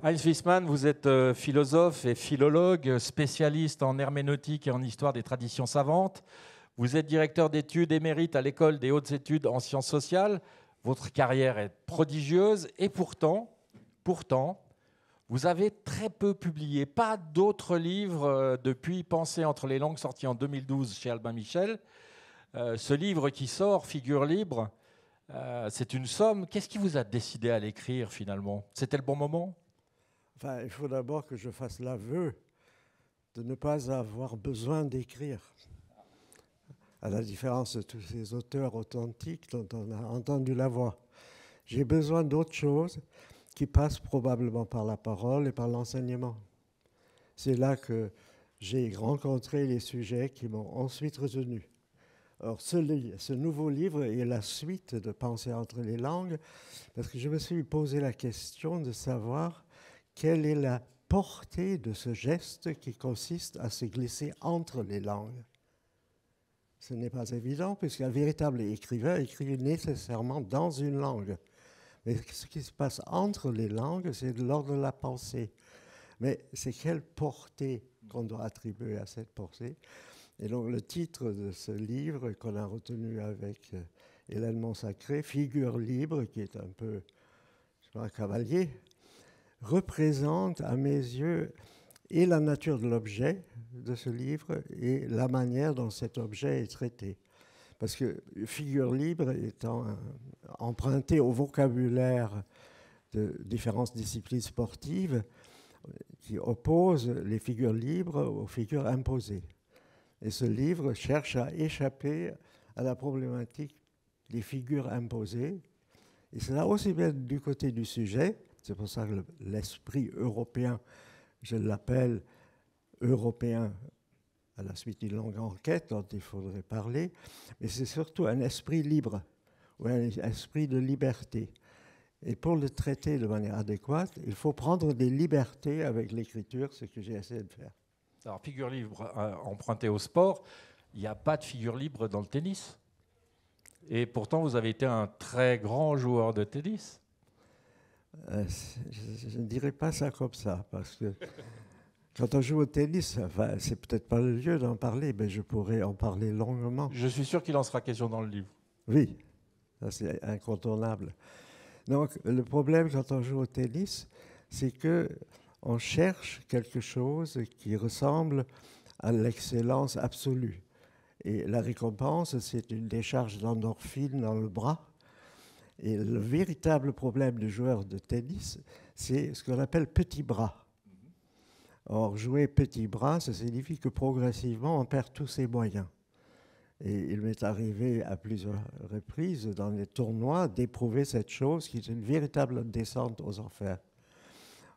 Heinz Wiesmann, vous êtes philosophe et philologue, spécialiste en herméneutique et en histoire des traditions savantes. Vous êtes directeur d'études émérite à l'École des hautes études en sciences sociales. Votre carrière est prodigieuse et pourtant, vous avez très peu publié. Pas d'autres livres depuis Pensée entre les langues, sorti en 2012 chez Albin Michel. Ce livre qui sort, Figure libre, c'est une somme. Qu'est-ce qui vous a décidé à l'écrire finalement? C'était le bon moment? Enfin, il faut d'abord que je fasse l'aveu de ne pas avoir besoin d'écrire, à la différence de tous ces auteurs authentiques dont on a entendu la voix. J'ai besoin d'autre chose qui passe probablement par la parole et par l'enseignement. C'est là que j'ai rencontré les sujets qui m'ont ensuite retenu. Alors, ce nouveau livre est la suite de Pensée entre les langues, parce que je me suis posé la question de savoir quelle est la portée de ce geste qui consiste à se glisser entre les langues. Ce n'est pas évident, puisqu'un véritable écrivain écrit nécessairement dans une langue. Mais ce qui se passe entre les langues, c'est de l'ordre de la pensée. Mais c'est quelle portée qu'on doit attribuer à cette pensée? Et donc le titre de ce livre qu'on a retenu avec Hélène Montsacré, Figure libre, qui est un peu, je crois, cavalier, représente à mes yeux et la nature de l'objet de ce livre et la manière dont cet objet est traité. Parce que figure libre étant emprunté au vocabulaire de différentes disciplines sportives qui opposent les figures libres aux figures imposées. Et ce livre cherche à échapper à la problématique des figures imposées. Et c'est là aussi bien du côté du sujet, c'est pour ça que l'esprit européen, je l'appelle européen à la suite d'une longue enquête dont il faudrait parler, mais c'est surtout un esprit libre, ou un esprit de liberté. Et pour le traiter de manière adéquate, il faut prendre des libertés avec l'écriture, ce que j'ai essayé de faire. Alors, figure libre empruntée au sport, il n'y a pas de figure libre dans le tennis. Et pourtant, vous avez été un très grand joueur de tennis. Je ne dirais pas ça comme ça, parce que quand on joue au tennis, enfin, c'est peut-être pas le lieu d'en parler, mais je pourrais en parler longuement. Je suis sûr qu'il en sera question dans le livre. Oui, ça c'est incontournable. Donc le problème quand on joue au tennis, c'est que on cherche quelque chose qui ressemble à l'excellence absolue. Et la récompense, c'est une décharge d'endorphine dans le bras. Et le véritable problème du joueur de tennis, c'est ce qu'on appelle petit bras. Or, jouer petit bras, ça signifie que progressivement, on perd tous ses moyens. Et il m'est arrivé à plusieurs reprises dans les tournois d'éprouver cette chose qui est une véritable descente aux enfers.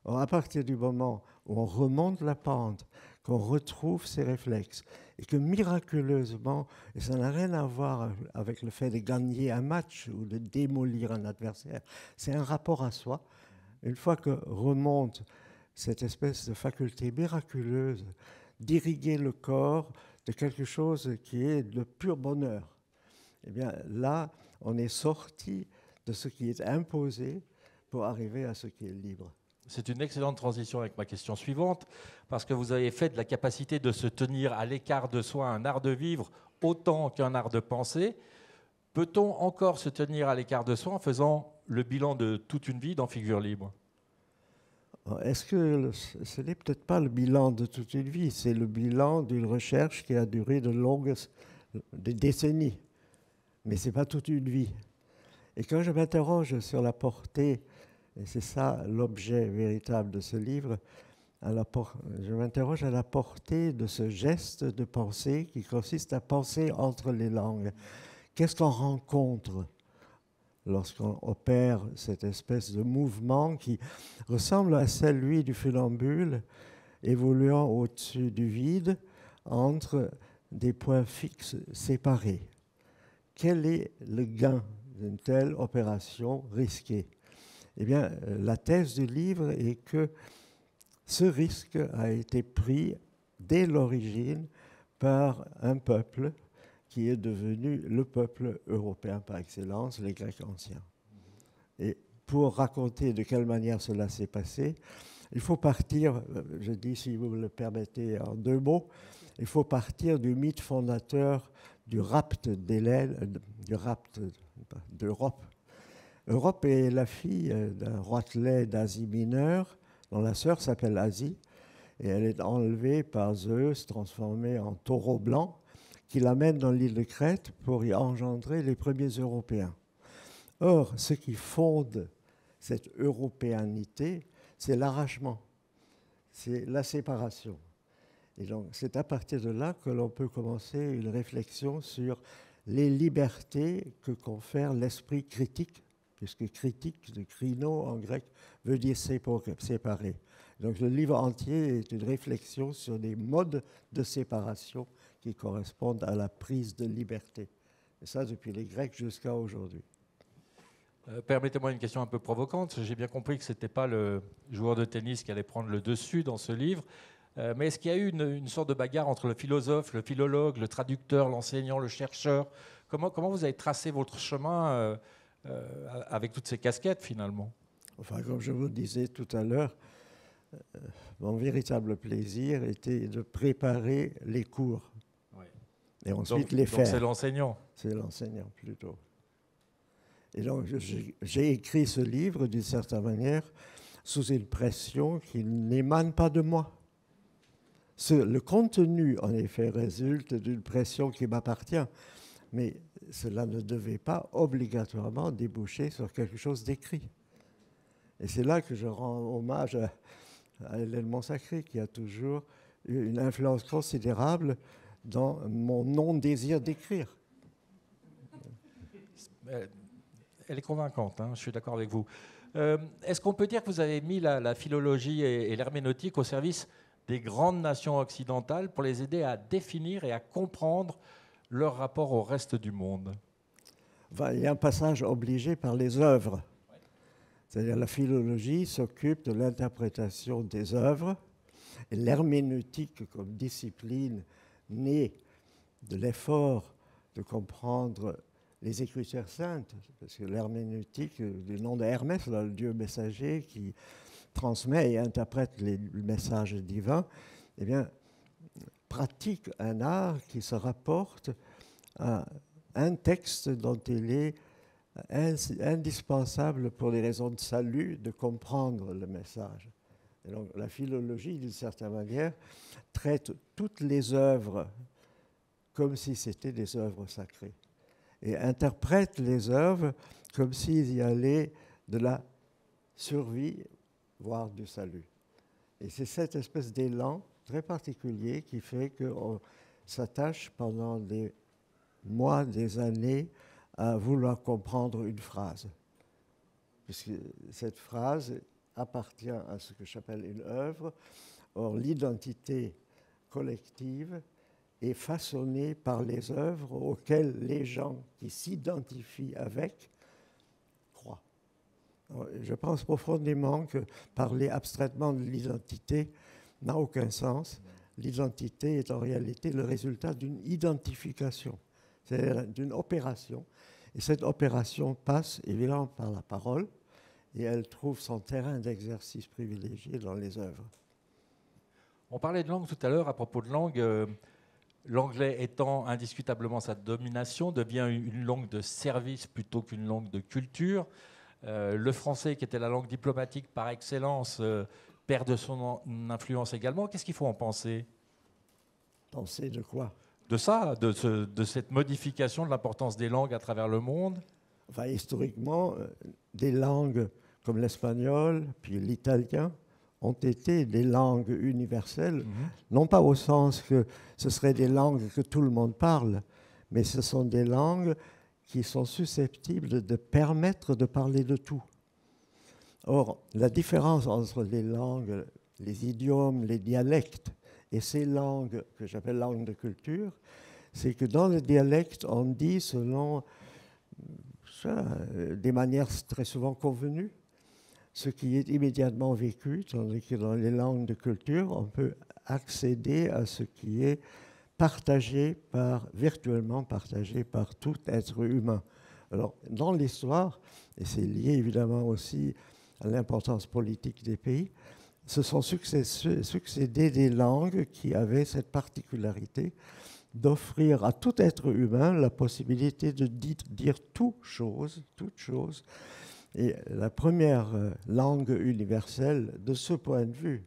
Or, à partir du moment où on remonte la pente, qu'on retrouve ses réflexes, et que miraculeusement, et ça n'a rien à voir avec le fait de gagner un match ou de démolir un adversaire, c'est un rapport à soi. Une fois que remonte cette espèce de faculté miraculeuse d'irriguer le corps de quelque chose qui est de pur bonheur, eh bien là, on est sorti de ce qui est imposé pour arriver à ce qui est libre. C'est une excellente transition avec ma question suivante, parce que vous avez fait de la capacité de se tenir à l'écart de soi un art de vivre autant qu'un art de penser. Peut-on encore se tenir à l'écart de soi en faisant le bilan de toute une vie dans Figure libre? Est-ce que ce n'est peut-être pas le bilan de toute une vie, c'est le bilan d'une recherche qui a duré des décennies, mais ce n'est pas toute une vie. Et quand je m'interroge sur la portée, et c'est ça l'objet véritable de ce livre, je m'interroge à la portée de ce geste de pensée qui consiste à penser entre les langues. Qu'est-ce qu'on rencontre lorsqu'on opère cette espèce de mouvement qui ressemble à celui du funambule évoluant au-dessus du vide entre des points fixes séparés? Quel est le gain d'une telle opération risquée? Eh bien, la thèse du livre est que ce risque a été pris dès l'origine par un peuple qui est devenu le peuple européen par excellence, les Grecs anciens. Et pour raconter de quelle manière cela s'est passé, Il faut partir, je dis si vous me le permettez en 2 mots, il faut partir du mythe fondateur du rapt d'Europe. Europe est la fille d'un roitelet d'Asie mineure, dont la sœur s'appelle Asie, et elle est enlevée par Zeus, transformée en taureau blanc, qui l'amène dans l'île de Crète pour y engendrer les premiers Européens. Or, ce qui fonde cette européanité, c'est l'arrachement, c'est la séparation. Et donc, c'est à partir de là que l'on peut commencer une réflexion sur les libertés que confère l'esprit critique, puisque critique, de krino en grec, veut dire séparer. Donc, le livre entier est une réflexion sur des modes de séparation qui correspondent à la prise de liberté. Et ça, depuis les Grecs jusqu'à aujourd'hui. Permettez-moi une question un peu provocante. J'ai bien compris que ce n'était pas le joueur de tennis qui allait prendre le dessus dans ce livre. Mais est-ce qu'il y a eu une sorte de bagarre entre le philosophe, le philologue, le traducteur, l'enseignant, le chercheur? Comment vous avez tracé votre chemin avec toutes ces casquettes, finalement? Enfin, comme je vous disais tout à l'heure, mon véritable plaisir était de préparer les cours. Oui. Et ensuite les faire. Donc c'est l'enseignant? C'est l'enseignant, plutôt. Et donc, j'ai écrit ce livre, d'une certaine manière, sous une pression qui n'émane pas de moi. Le contenu, en effet, résulte d'une pression qui m'appartient, mais cela ne devait pas obligatoirement déboucher sur quelque chose d'écrit. Et c'est là que je rends hommage à Hélène Monsacré, qui a toujours eu une influence considérable dans mon non-désir d'écrire. Elle est convaincante, hein, je suis d'accord avec vous. Est-ce qu'on peut dire que vous avez mis la philologie et l'herméneutique au service des grandes nations occidentales pour les aider à définir et à comprendre leur rapport au reste du monde? Enfin, il y a un passage obligé par les œuvres. C'est-à-dire la philologie s'occupe de l'interprétation des œuvres et l'herméneutique comme discipline née de l'effort de comprendre les Écritures saintes, parce que l'herméneutique, du nom de Hermès, le dieu messager qui transmet et interprète les messages divins, eh bien, pratique un art qui se rapporte à un texte dont il est indispensable pour les raisons de salut de comprendre le message. Et donc, la philologie, d'une certaine manière, traite toutes les œuvres comme si c'était des œuvres sacrées et interprète les œuvres comme s'il y allait de la survie, voire du salut. Et c'est cette espèce d'élan très particulier qui fait qu'on s'attache pendant des mois, des années, à vouloir comprendre une phrase. Puisque cette phrase appartient à ce que j'appelle une œuvre. Or, l'identité collective est façonnée par les œuvres auxquelles les gens qui s'identifient avec croient. Alors, je pense profondément que parler abstraitement de l'identité n'a aucun sens. L'identité est en réalité le résultat d'une identification, c'est-à-dire d'une opération. Et cette opération passe évidemment par la parole et elle trouve son terrain d'exercice privilégié dans les œuvres. On parlait de langue tout à l'heure. À propos de langue, l'anglais étant indiscutablement sa domination, devient une langue de service plutôt qu'une langue de culture. Le français, qui était la langue diplomatique par excellence, perd de son influence également. Qu'est-ce qu'il faut en penser? Penser de quoi? De ça, de cette modification de l'importance des langues à travers le monde? Enfin, historiquement, des langues comme l'espagnol, puis l'italien, ont été des langues universelles, non pas au sens que ce seraient des langues que tout le monde parle, mais ce sont des langues qui sont susceptibles de permettre de parler de tout. Or, la différence entre les langues, les idiomes, les dialectes, et ces langues que j'appelle langues de culture, c'est que dans le dialecte, on dit selon des manières très souvent convenues, ce qui est immédiatement vécu, tandis que dans les langues de culture, on peut accéder à ce qui est virtuellement partagé par tout être humain. Alors, dans l'histoire, et c'est lié évidemment aussi à l'importance politique des pays, se sont succédé des langues qui avaient cette particularité d'offrir à tout être humain la possibilité de dire toute chose. Et la première langue universelle de ce point de vue,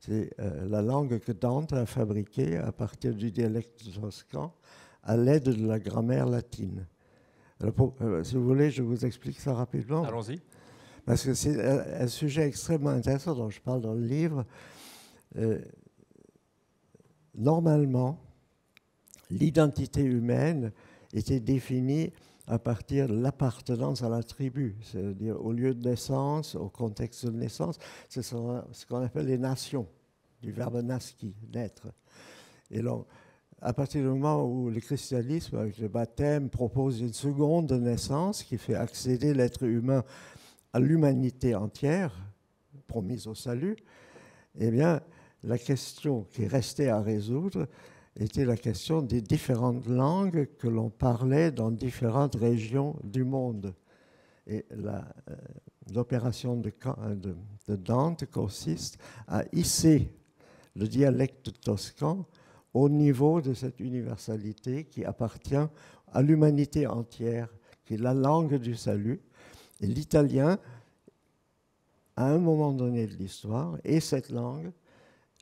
c'est la langue que Dante a fabriquée à partir du dialecte toscan à l'aide de la grammaire latine. Alors si vous voulez, je vous explique ça rapidement. Allons-y. Parce que c'est un sujet extrêmement intéressant dont je parle dans le livre. Normalement, l'identité humaine était définie à partir de l'appartenance à la tribu, c'est-à-dire au lieu de naissance, au contexte de naissance. C'est ce qu'on appelle les nations, du verbe naski, naître. Et donc, à partir du moment où le christianisme, avec le baptême, propose une seconde naissance qui fait accéder l'être humain à l'humanité entière, promise au salut, eh bien, la question qui restait à résoudre était la question des différentes langues que l'on parlait dans différentes régions du monde. Et l'opération de Dante consiste à hisser le dialecte toscan au niveau de cette universalité qui appartient à l'humanité entière, qui est la langue du salut. Et l'italien, à un moment donné de l'histoire, est cette langue,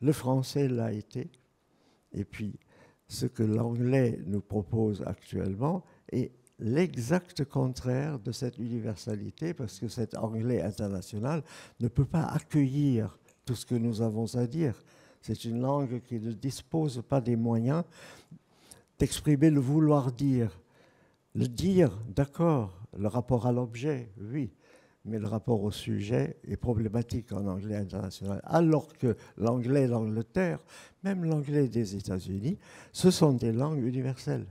le français l'a été, et puis ce que l'anglais nous propose actuellement est l'exact contraire de cette universalité, parce que cet anglais international ne peut pas accueillir tout ce que nous avons à dire. C'est une langue qui ne dispose pas des moyens d'exprimer le vouloir dire. Le dire, d'accord, le rapport à l'objet, oui, mais le rapport au sujet est problématique en anglais international. Alors que l'anglais d'Angleterre, même l'anglais des États-Unis, ce sont des langues universelles.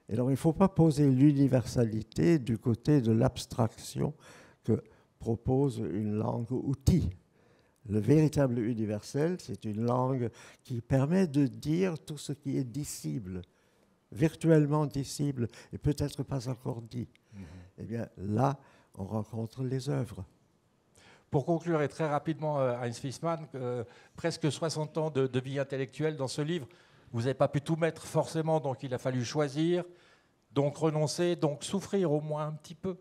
Et donc il ne faut pas poser l'universalité du côté de l'abstraction que propose une langue outil. Le véritable universel, c'est une langue qui permet de dire tout ce qui est dissible, virtuellement dissible et peut-être pas encore dit. Eh bien là, on rencontre les œuvres. Pour conclure, et très rapidement, Heinz Fissmann, presque 60 ans de vie intellectuelle dans ce livre, vous n'avez pas pu tout mettre forcément, donc il a fallu choisir, donc renoncer, donc souffrir au moins un petit peu.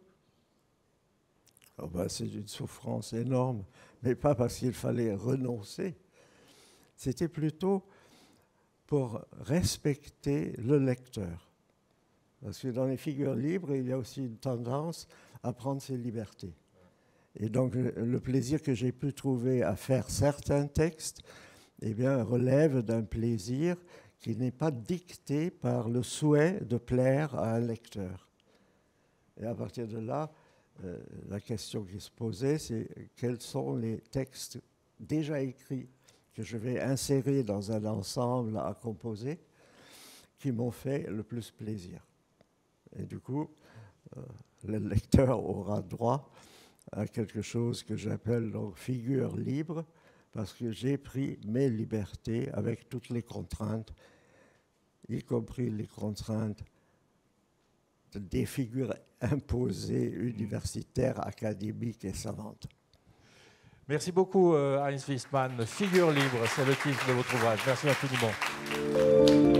Oh ben, c'est une souffrance énorme, mais pas parce qu'il fallait renoncer. C'était plutôt pour respecter le lecteur. Parce que dans les figures libres, il y a aussi une tendance à prendre ses libertés. Et donc, le plaisir que j'ai pu trouver à faire certains textes, eh bien, relève d'un plaisir qui n'est pas dicté par le souhait de plaire à un lecteur. Et à partir de là, la question qui se posait, c'est quels sont les textes déjà écrits que je vais insérer dans un ensemble à composer qui m'ont fait le plus plaisir. Et du coup, le lecteur aura droit à quelque chose que j'appelle donc figure libre, parce que j'ai pris mes libertés avec toutes les contraintes, y compris les contraintes des figures imposées, universitaires, académiques et savantes. Merci beaucoup, Heinz Fissmann. Figure libre, c'est le titre de votre ouvrage. Merci infiniment.